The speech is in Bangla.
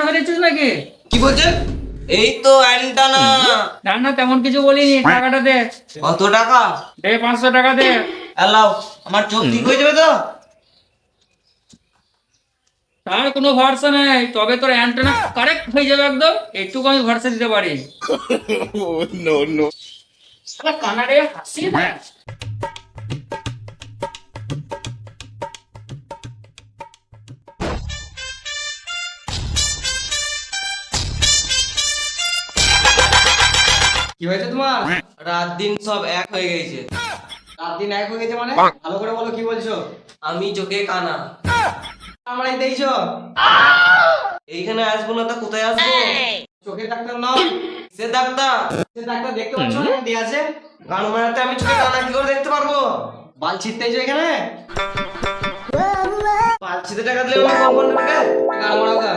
মনে করেছিস নাকি? কি বলছেন? এই তো অ্যান্টানা। না না, তেমন কিছু বলিনি। টাকাটা দে। কত টাকা? দে, 500 টাকা দে। এলাও, আমার চোখ ঠিক হয়ে যাবে তো? তার কোনো ভরসা নেই, তবে তোর অ্যান্টেনা কারেক্ট হয়ে যাবে একদম, একটুকু আমি ভরসা দিতে পারি। শালা কানাডে হাসি না। কি হয়েছে তোমার? রাত দিন সব এক হয়ে গেছে। রাত দিন এক হয়ে গেছে মানে? ভালো করে বলো, কি বলছো? আমি চোখে কানা। আমার এই দেখছো? এইখানে আসবো না তো কোথায় আসবো? চোখের ডাক্তার নাও। সে ডাক্তার? সে ডাক্তার দেখতে পাচ্ছ না দিয়ে আছে? গান মারাতে আমি চোখে কানা কি করে দেখতে পারবো? বাল ছিটতেইছো এখানে? বাল ছিটে টাকা দিলে আমি কম বলবো, গান মারাও গা।